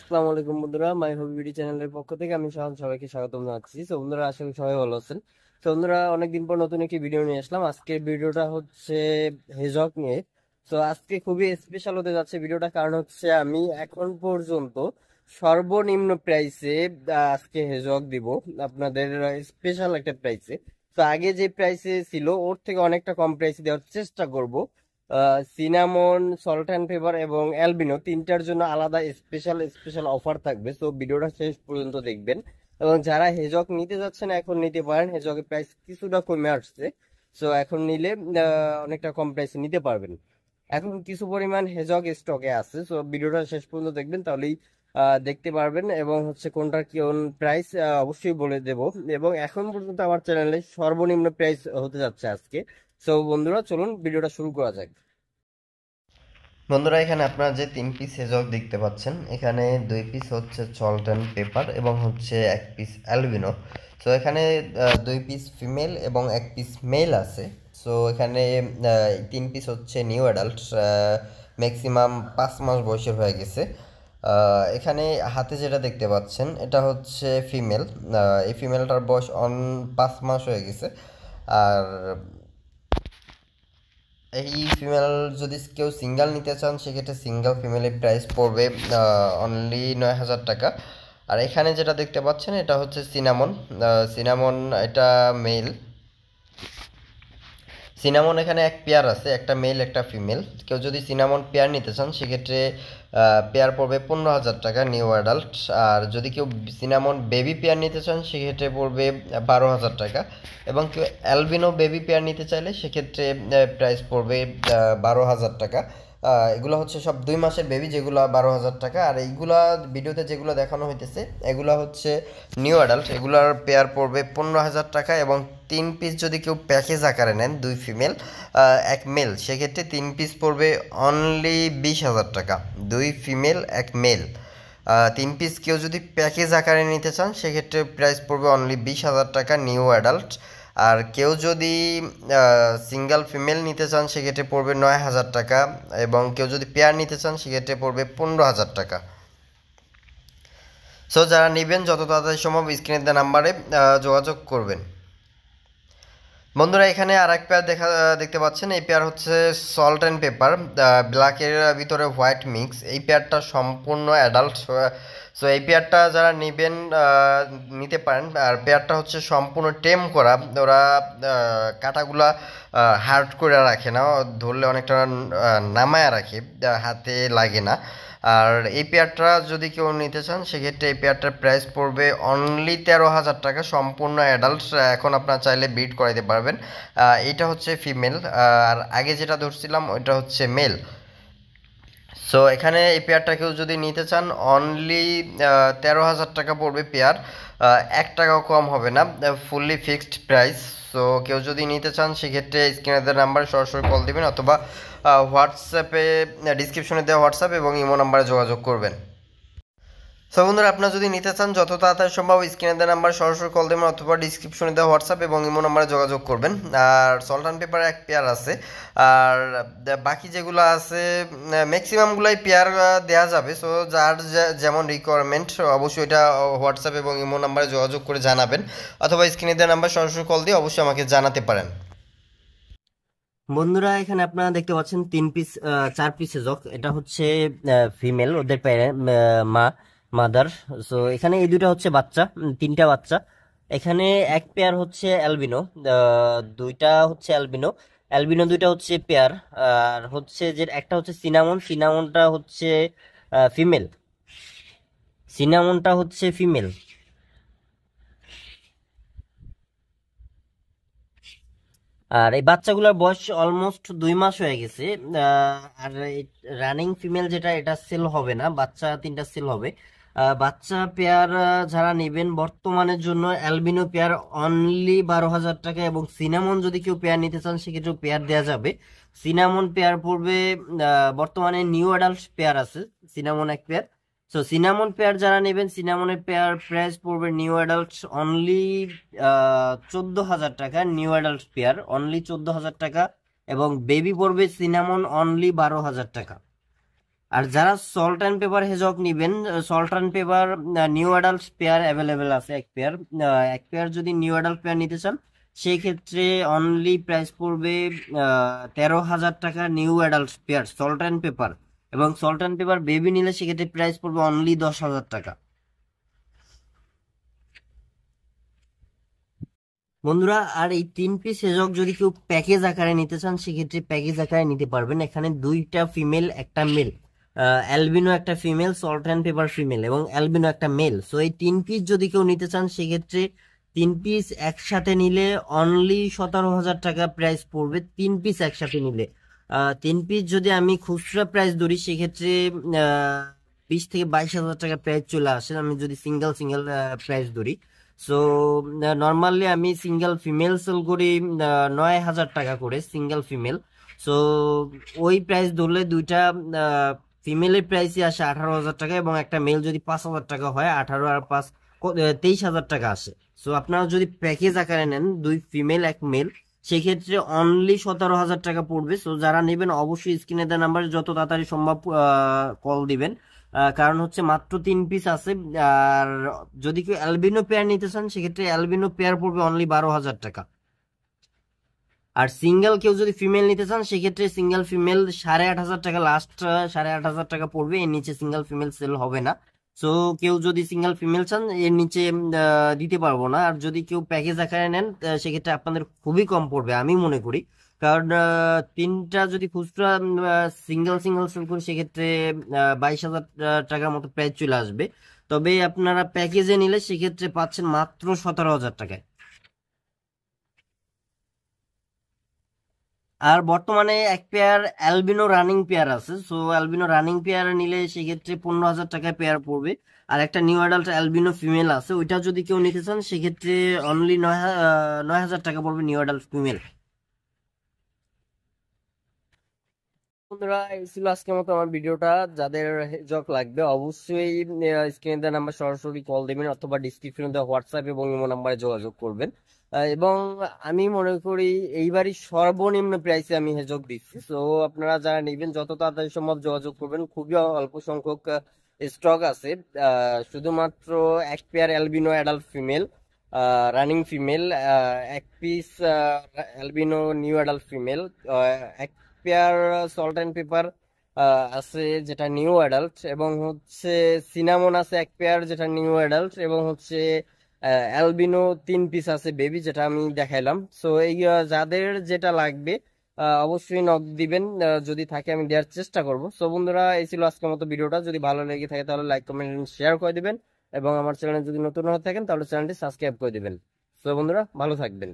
আসসালামু আলাইকুম বন্ধুরা, মাই হবি বিডি চ্যানেলের পক্ষ থেকে আমি শাহান সবাইকে স্বাগতম জানাচ্ছি। তো বন্ধুরা, আশা করি সবাই ভালো আছেন। তো বন্ধুরা, অনেকদিন পর নতুন একটি ভিডিও নিয়ে আসলাম। আজকের ভিডিওটা হচ্ছে হেজক নিয়ে। তো আজকে খুবই স্পেশাল হতে যাচ্ছে ভিডিওটা, কারণ হচ্ছে আমি এখন পর্যন্ত সর্বনিম্ন প্রাইসে আজকে হেজক দিব আপনাদের, স্পেশাল একটা প্রাইসে। তো আগে যে প্রাইসে ছিল ওর থেকে অনেকটা কম প্রাইসে দেওয়ার চেষ্টা করব। সিনামন, সল্ট অ্যান্ড পেপার এবং অ্যালবিনো তিনটার জন্য আলাদা স্পেশাল স্পেশাল অফার থাকবে। তো ভিডিওটা শেষ পর্যন্ত দেখবেন। এবং যারা হেজক নিতে যাচ্ছেন এখন নিতে পারেন, হেজকের প্রাইস কিছুটা কমে আসছে। সো এখন নিলে অনেকটা কম প্রাইসে নিতে পারবেন। এখন কিছু পরিমাণ হেজক স্টকে আছে। সো ভিডিওটা শেষ পর্যন্ত দেখবেন, তাহলেই দেখতে পারবেন। এবং হচ্ছে কোনটার কোন প্রাইস অবশ্যই বলে দেব। এবং এখন পর্যন্ত আমার চ্যানেলে সর্বনিম্ন প্রাইস হতে যাচ্ছে আজকে। সো বন্ধুরা, চলুন ভিডিওটা শুরু করা যাক। বন্ধুরা, এখানে আপনারা যে 3 পিস হেজক দেখতে পাচ্ছেন, এখানে 2 পিস হচ্ছে সল্ট অ্যান্ড পেপার এবং হচ্ছে 1 পিস অ্যালবিনো। সো এখানে 2 পিস ফিমেল এবং 1 পিস মেল আছে। সো এখানে 3 পিস হচ্ছে নিউ অ্যাডাল্ট, ম্যাক্সিমাম 5 মাস বয়সের হয়ে গেছে। এখানে হাতে যেটা দেখতে পাচ্ছেন এটা হচ্ছে ফিমেল। এই ফিমেলটার বয়স 5 মাস হয়ে গেছে। আর এই ফিমেল যদি কেউ সিঙ্গেল নিতে চান, সেক্ষেত্রে সিঙ্গেল ফিমেলের প্রাইস পড়বে অনলি 9,000 টাকা। আর এখানে যেটা দেখতে পাচ্ছেন এটা হচ্ছে সিনামন। সিনামন এটা মেল। সিনামন এখানে এক পেয়ার আছে, একটা মেল একটা ফিমেল। কেউ যদি সিনামন পেয়ার নিতে চান, সেক্ষেত্রে পেয়ার পড়বে 15,000 টাকা, নিউ অ্যাডাল্ট। আর যদি কেউ সিনামন বেবি পেয়ার নিতে চান, সেক্ষেত্রে পড়বে 12,000 টাকা। এবং কেউ অ্যালবিনো বেবি পেয়ার নিতে চাইলে সেক্ষেত্রে প্রাইস পড়বে 12,000 টাকা। এগুলো হচ্ছে সব 2 মাসের বেবি, যেগুলো 12,000 টাকা। আর এইগুলা ভিডিওতে যেগুলো দেখানো হইতেছে এগুলো হচ্ছে নিউ অ্যাডাল্ট, এগুলার পেয়ার পড়বে 15,000 টাকা। এবং 3 পিস যদি কেউ প্যাকেজ আকারে নেন, 2 ফিমেল 1 মেল, সেক্ষেত্রে 3 পিস পড়বে অনলি 20,000 টাকা। 2 ফিমেল 1 মেল, 3 পিস কেউ যদি প্যাকেজ আকারে নিতে চান, সেক্ষেত্রে প্রাইস পড়বে অনলি 20,000 টাকা, নিউ অ্যাডাল্ট। আর কেউ যদি সিঙ্গেল ফিমেল নিতে চান, সেক্ষেত্রে পড়বে 9,000 টাকা। এবং কেউ যদি পেয়ার নিতে চান, সেক্ষেত্রে পড়বে 15,000 টাকা। সো যারা নেবেন যত তাড়াতাড়ি সম্ভব স্ক্রিনের দেওয়া নাম্বারে যোগাযোগ করবেন। বন্ধুরা, এখানে আর এক পেয়ার দেখতে পাচ্ছেন। এই পেয়ার হচ্ছে সল্ট অ্যান্ড পেপার, ব্ল্যাকের ভিতরে হোয়াইট মিক্স। এই পেয়ারটা সম্পূর্ণ অ্যাডাল্ট। সো এই পেয়ারটা যারা নেবেন নিতে পারেন। আর পেয়ারটা হচ্ছে সম্পূর্ণ টেম করা। ওরা কাটাগুলা হার্ড করে রাখে না, ধরলে অনেকটা নামায়া রাখে, হাতে লাগে না। আর এই পেয়ারটা যদি কেউ নিতে চান, সেক্ষেত্রে এই পেয়ারটার প্রাইস পড়বে অনলি 13,000 টাকা, সম্পূর্ণ অ্যাডাল্ট। এখন আপনারা চাইলে ব্রিড করাইতে পারবেন। এটা হচ্ছে ফিমেল, আর আগে যেটা ধরছিলাম ওইটা হচ্ছে মেল। সো এখানে এই পেয়ারটা কেউ যদি নিতে চান, অনলি 13,000 টাকা পড়বে পেয়ার। 1 টাকাও কম হবে না, ফুললি ফিক্সড প্রাইস। সো কেউ যদি নিতে চান, সেক্ষেত্রে স্ক্রিনের নাম্বারে সরাসরি কল দিবেন, অথবা হোয়াটসঅ্যাপে, ডিসক্রিপশনে দেওয়া হোয়াটসঅ্যাপ এবং ইমো নাম্বারে যোগাযোগ করবেন। সো বন্ধুরা, আপনারা যদি নিতে চান যত তাড়াতাড়ি সম্ভব স্ক্রিনে দেওয়া নাম্বার সরাসরি কল দেবেন, অথবা ডিসক্রিপশনে দেওয়া হোয়াটসঅ্যাপ এবং ইমো নাম্বারে যোগাযোগ করবেন। আর সল্ট অ্যান্ড পেপার এক পেয়ার আছে। আর বাকি যেগুলো আছে ম্যাক্সিমামগুলোই পেয়ার দেওয়া যাবে। সো যার যেমন রিকোয়ারমেন্ট অবশ্যই এটা হোয়াটসঅ্যাপ এবং ইমো নাম্বারে যোগাযোগ করে জানাবেন, অথবা স্ক্রিনে দেওয়া নাম্বার সরাসরি কল দিয়ে অবশ্যই আমাকে জানাতে পারেন। বন্ধুরা, এখানে আপনারা দেখতে পাচ্ছেন 3 পিস, 4 পিস হেজক। এটা হচ্ছে ফিমেল, ওদের মা, মাদার। সো এখানে এই দুইটা হচ্ছে বাচ্চা, তিনটা বাচ্চা। এখানে এক পেয়ার হচ্ছে অ্যালবিনো, দুইটা হচ্ছে অ্যালবিনো। অ্যালবিনো দুইটা হচ্ছে পেয়ার। আর হচ্ছে যে একটা হচ্ছে সিনামন, সিনামনটা হচ্ছে ফিমেল, সিনামনটা হচ্ছে ফিমেল। আর এই বাচ্চাগুলোর বয়স অলমোস্ট 2 মাস হয়ে গেছে। আর রানিং ফিমেল যেটা, এটা সেল হবে না, বাচ্চা তিনটা সেল হবে। বাচ্চা পেয়ার যারা নেবেন বর্তমানের জন্য অ্যালবিনো পেয়ার অনলি 12,000 টাকা। এবং সিনামন যদি কেউ পেয়ার নিতে চান, সেক্ষেত্রে পেয়ার দেওয়া যাবে। সিনামন পেয়ার পড়বে, বর্তমানে নিউ অ্যাডাল্ট পেয়ার আছে সিনামন এক পেয়ার। সো সিনামন পেয়ার যারা নেবেন, সিনামনের পেয়ার প্রাইস পড়বে নিউ অ্যাডাল্ট অনলি 14,000 টাকা। নিউ অ্যাডাল্ট পেয়ার অনলি 14,000 টাকা। এবং বেবি পড়বে সিনামন অনলি 12,000 টাকা। আর যারা সল্ট অ্যান্ড পেপার হেজক নিবেন, salt and paper new adult pair available আছে, এক পেয়ার যদি নিউ অ্যাডাল্ট পেয়ার নিতে চান সেই ক্ষেত্রে অনলি প্রাইস পড়বে 13,000 টাকা new adult pair salt and paper. এবং সল্ট অ্যান্ড পেপার বেবি নিলে সেক্ষেত্রে প্রাইস পড়বে অনলি 10,000 টাকা। বন্ধুরা, আর এই 3 পিস হেজক যদি কেউ প্যাকেজ আকারে নিতে চান সেক্ষেত্রে প্যাকেজ আকারে নিতে পারবেন। এখানে 2টা ফিমেল একটা মেল, অ্যালবিনো একটা female, salt and paper female এবং অ্যালবিনো একটা মেল। সো এই 3 পিস যদি কেউ নিতে চান সেক্ষেত্রে 3 পিস একসাথে নিলে অনলি 17,000 টাকা প্রাইস পড়বে। 3 পিস একসাথে নিলে 3 পিস যদি আমি খুচরা প্রাইস ধরি সেক্ষেত্রে 20 থেকে 22,000 টাকা প্রাইস চলে আসে আমি যদি সিঙ্গেল সিঙ্গেল প্রাইস ধরি। সো নর্মালি আমি সিঙ্গেল ফিমেল সেল করি 9,000 টাকা করে সিঙ্গেল ফিমেল। সো ওই প্রাইস ধরলে দুইটা ফিমেলের প্রাইসই আসে 18,000 টাকা এবং একটা মেল যদি 5,000 টাকা হয়, 18 আর 5 23,000 টাকা আসে। সো আপনারা যদি প্যাকেজ আকারে নেন 2 ফিমেল 1 মেল সেক্ষেত্রে অনলি 17,000 টাকা পড়বে। সো যারা নেবেন অবশ্যই স্ক্রিনে দেওয়া নাম্বারে যত তাড়াতাড়ি সম্ভব কল দিবেন, কারণ হচ্ছে মাত্র 3 পিস আছে। আর যদি কেউ অ্যালবিনো পেয়ার নিতে চান সেক্ষেত্রে অ্যালবিনো পেয়ার পড়বে অনলি 12,000 টাকা। আর সিঙ্গেল কেউ যদি ফিমেল নিতে চান সেক্ষেত্রে সিঙ্গেল ফিমেল 8,500 টাকা, লাস্ট 8,500 টাকা পড়বে, এর নিচে সিঙ্গেল ফিমেল সেল হবে না। সো কেউ যদি সিঙ্গেল ফিমেল চান এর নিচে দিতে পারবো না। আর যদি কেউ প্যাকেজ আকারে নেন সেক্ষেত্রে আপনাদের খুবই কম পড়বে আমি মনে করি, কারণ 3টা যদি খুচরা সিঙ্গেল সিঙ্গেল সেল করি সেক্ষেত্রে 22,000 টাকার মতো প্রাইস চলে আসবে। তবে আপনারা প্যাকেজে নিলে সেক্ষেত্রে পাচ্ছেন মাত্র 17,000 টাকায়। আর বর্তমানে এক পেয়ার অ্যালবিনো রানিং পেয়ার আছে। সো অ্যালবিনো রানিং পেয়ার নিলে সেক্ষেত্রে 15,000 টাকায় পেয়ার পড়বে। আর একটা নিউ অ্যাডাল্ট অ্যালবিনো ফিমেল আছে, ওইটা যদি কেউ নিতে চান সেক্ষেত্রে অনলি 9,000 টাকা পড়বে নিউ অ্যাডাল্ট ফিমেল। বন্ধুরা, এই ছিল আজকের মতো আমার ভিডিওটা। যাদের জক লাগবে অবশ্যই স্ক্রিনে দেওয়া নাম্বার সরাসরি কল দেবেন অথবা ডিসক্রিপশনে দেওয়া হোয়াটসঅ্যাপ এবং ইমো নাম্বারে যোগাযোগ করবেন। এবং আমি মনে করি এইবারই সর্বনিম্ন প্রাইসে আমি হেজক দিচ্ছি। তো আপনারা যারা নেবেন যত তাড়াতাড়ি সম্ভব যোগাযোগ করবেন, খুবই অল্প সংখ্যক স্টক আছে। শুধুমাত্র এক pair albino adult female running female, 1 piece albino new adult female, এক পেয়ার সল্ট অ্যান্ড পেপার আছে যেটা নিউ অ্যাডাল্ট, এবং হচ্ছে সিনামন আছে 1 পেয়ার যেটা নিউ অ্যাডাল্ট, এবং হচ্ছে অ্যালবিনো 3 পিস আছে বেবি যেটা আমি দেখাইলাম। সো এই যাদের যেটা লাগবে অবশ্যই নক দিবেন, যদি থাকে আমি দেওয়ার চেষ্টা করব। সো বন্ধুরা, এই ছিল আজকের মতো ভিডিওটা। যদি ভালো লেগে থাকে তাহলে লাইক কমেন্ট শেয়ার করে দিবেন এবং আমার চ্যানেলে যদি নতুন হয়ে থাকেন তাহলে চ্যানেলটি সাবস্ক্রাইব করে দিবেন। সো বন্ধুরা, ভালো থাকবেন।